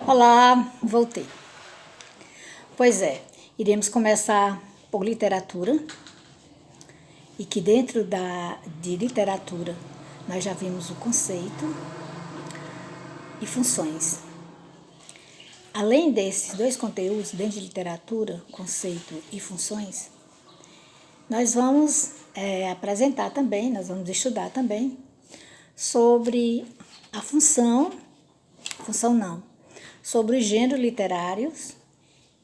Olá, voltei. Pois é, iremos começar por literatura e que dentro de literatura nós já vimos o conceito e funções. Além desses dois conteúdos, dentro de literatura, conceito e funções, nós vamos apresentar também, nós vamos estudar também sobre a função não, sobre os gêneros literários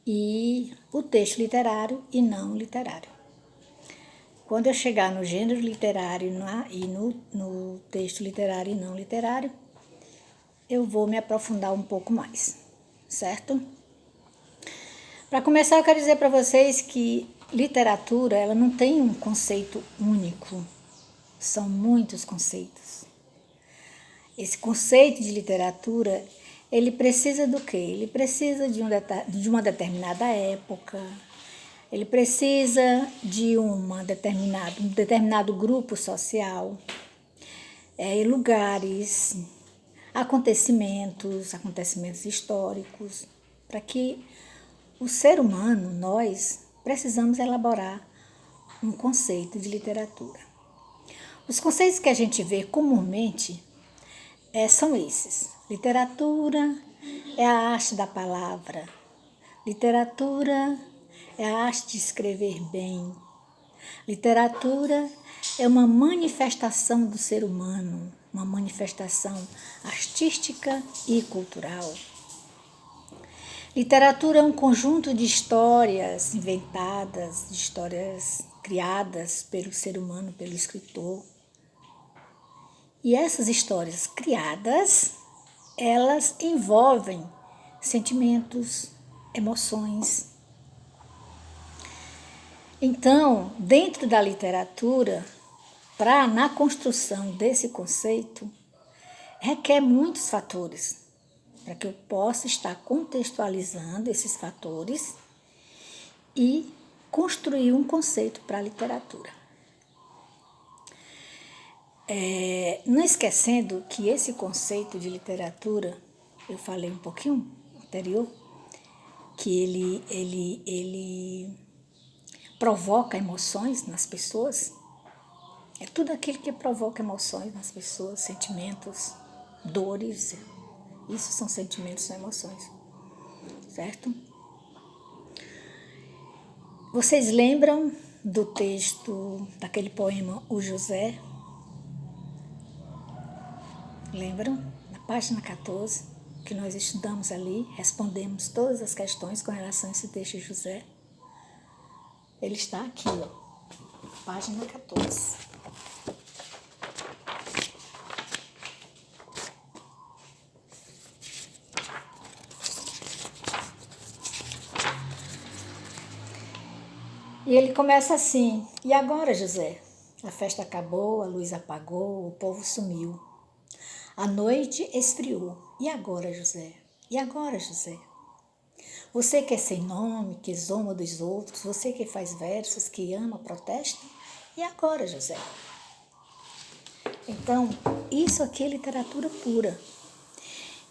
e o texto literário e não literário. Quando eu chegar no gênero literário e no texto literário e não literário, eu vou me aprofundar um pouco mais, certo? Para começar, eu quero dizer para vocês que literatura, ela não tem um conceito único, são muitos conceitos. Esse conceito de literatura, ele precisa do quê? Ele precisa de uma determinada época, ele precisa de um determinado grupo social, lugares, acontecimentos históricos, para que o ser humano, nós, precisamos elaborar um conceito de literatura. Os conceitos que a gente vê comumente são esses. Literatura é a arte da palavra. Literatura é a arte de escrever bem. Literatura é uma manifestação do ser humano, uma manifestação artística e cultural. Literatura é um conjunto de histórias inventadas, de histórias criadas pelo ser humano, pelo escritor. E essas histórias criadas, elas envolvem sentimentos, emoções. Então, dentro da literatura, na construção desse conceito, requer muitos fatores, para que eu possa estar contextualizando esses fatores e construir um conceito para a literatura. Não esquecendo que esse conceito de literatura, eu falei um pouquinho anterior, que ele provoca emoções nas pessoas. É tudo aquilo que provoca emoções nas pessoas, sentimentos, dores. Isso são sentimentos, são emoções, certo? Vocês lembram do texto daquele poema O José? Lembram? Na página 14, que nós estudamos ali, respondemos todas as questões com relação a esse texto de José. Ele está aqui, ó, página 14. E ele começa assim: e agora, José? A festa acabou, a luz apagou, o povo sumiu. A noite esfriou. E agora, José? E agora, José? Você que é sem nome, que zomba dos outros, você que faz versos, que ama, protesta? E agora, José? Então, isso aqui é literatura pura.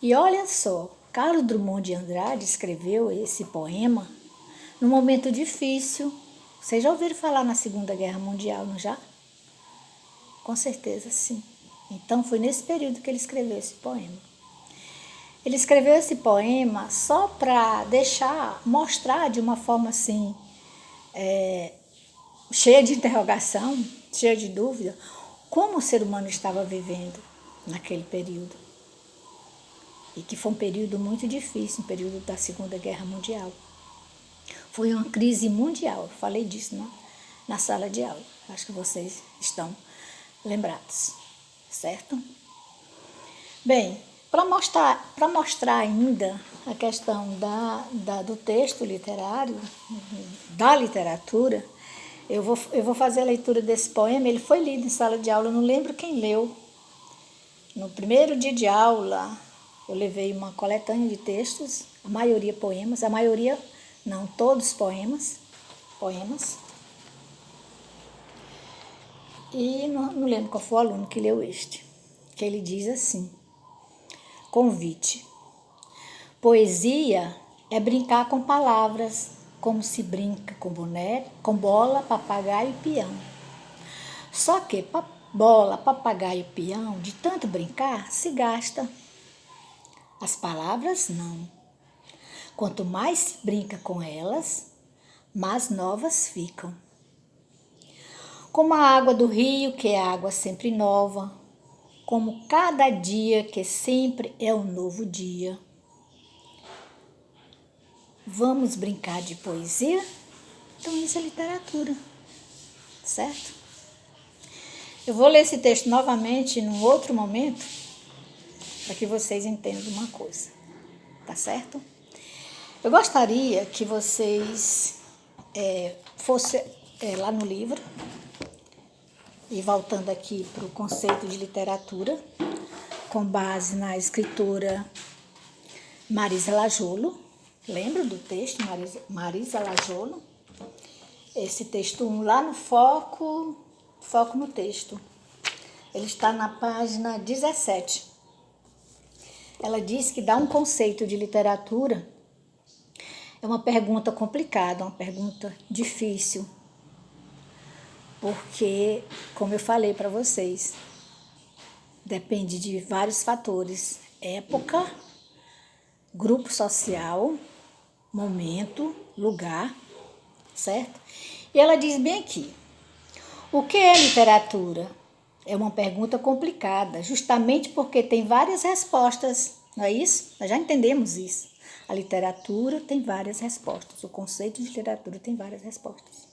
E olha só, Carlos Drummond de Andrade escreveu esse poema num momento difícil. Vocês já ouviram falar na Segunda Guerra Mundial, não já? Com certeza, sim. Então, foi nesse período que ele escreveu esse poema. Ele escreveu esse poema só para mostrar de uma forma assim, cheia de interrogação, cheia de dúvida, como o ser humano estava vivendo naquele período. E que foi um período muito difícil, um período da Segunda Guerra Mundial. Foi uma crise mundial, eu falei disso na sala de aula. Acho que vocês estão lembrados, certo? Bem, para mostrar ainda a questão do texto literário, da literatura, eu vou fazer a leitura desse poema. Ele foi lido em sala de aula, eu não lembro quem leu. No primeiro dia de aula, eu levei uma coletânea de textos, a maioria poemas, não, todos poemas. E não lembro qual foi o aluno que leu este, que ele diz assim: convite. Poesia é brincar com palavras, como se brinca com boneco, com bola, papagaio e peão. Só que bola, papagaio e peão, de tanto brincar, se gasta. As palavras não. Quanto mais se brinca com elas, mais novas ficam. Como a água do rio, que é água sempre nova, como cada dia que sempre é um novo dia. Vamos brincar de poesia? Então isso é literatura, certo? Eu vou ler esse texto novamente num outro momento, para que vocês entendam uma coisa, tá certo? Eu gostaria que vocês fossem lá no livro, e voltando aqui para o conceito de literatura, com base na escritora Marisa Lajolo. Lembra do texto, Marisa Lajolo? Esse texto 1, lá no foco no texto. Ele está na página 17. Ela diz que dar um conceito de literatura é uma pergunta complicada, uma pergunta difícil. Porque, como eu falei para vocês, depende de vários fatores: época, grupo social, momento, lugar, certo? E ela diz bem aqui: o que é literatura? É uma pergunta complicada, justamente porque tem várias respostas, não é isso? Nós já entendemos isso. A literatura tem várias respostas, o conceito de literatura tem várias respostas.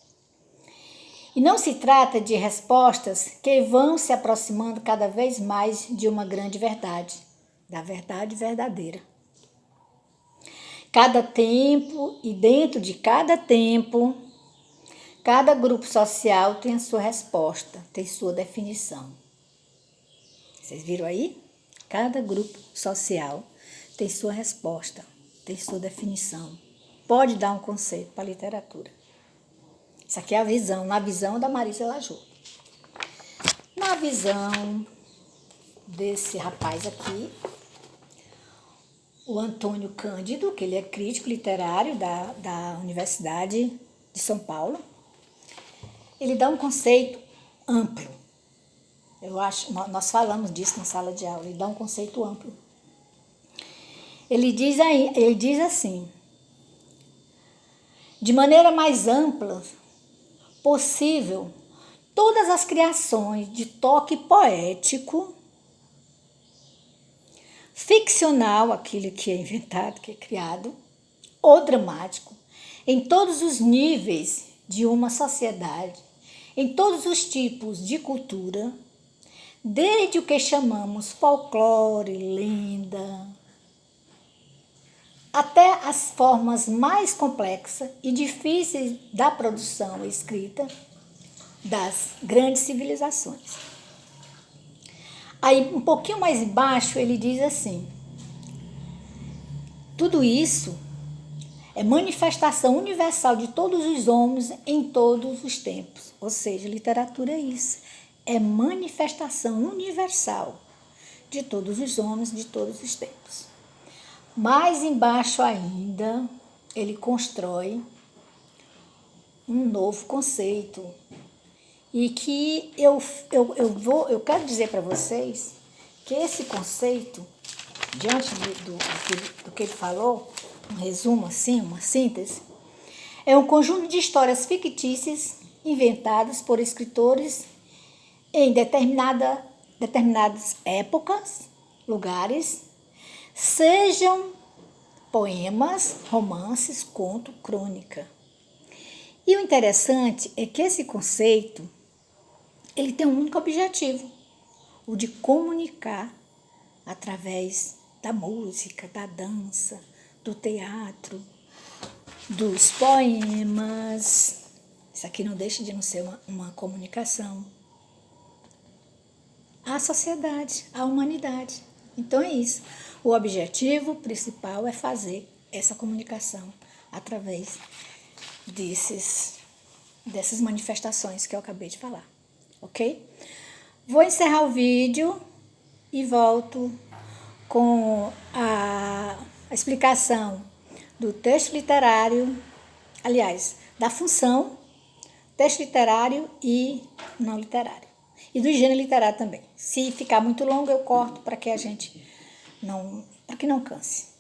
E não se trata de respostas que vão se aproximando cada vez mais de uma grande verdade, da verdade verdadeira. Cada tempo e dentro de cada tempo, cada grupo social tem a sua resposta, tem sua definição. Vocês viram aí? Cada grupo social tem sua resposta, tem sua definição. Pode dar um conceito para a literatura. Isso aqui é a visão, na visão da Marisa Lajolo. Na visão desse rapaz aqui, o Antônio Cândido, que ele é crítico literário da Universidade de São Paulo, ele dá um conceito amplo. Eu acho, nós falamos disso na sala de aula, ele dá um conceito amplo. Ele diz assim: de maneira mais ampla possível, todas as criações de toque poético, ficcional, aquilo que é inventado, que é criado, ou dramático, em todos os níveis de uma sociedade, em todos os tipos de cultura, desde o que chamamos folclore, lenda, até as formas mais complexas e difíceis da produção escrita das grandes civilizações. Aí, um pouquinho mais embaixo, ele diz assim: tudo isso é manifestação universal de todos os homens em todos os tempos. Ou seja, literatura é isso, é manifestação universal de todos os homens de todos os tempos. Mais embaixo ainda, ele constrói um novo conceito. E que eu quero dizer para vocês que esse conceito, diante do que ele falou, um resumo assim, uma síntese, é um conjunto de histórias fictícias inventadas por escritores em determinadas épocas, lugares, sejam poemas, romances, conto, crônica. E o interessante é que esse conceito, ele tem um único objetivo, o de comunicar através da música, da dança, do teatro, dos poemas. Isso aqui não deixa de não ser uma comunicação à sociedade, à humanidade. Então é isso. O objetivo principal é fazer essa comunicação através dessas manifestações que eu acabei de falar, ok? Vou encerrar o vídeo e volto com a explicação do texto literário, aliás, da função, texto literário e não literário. E do gênero literário também. Se ficar muito longo, eu corto para que a gente para que não canse.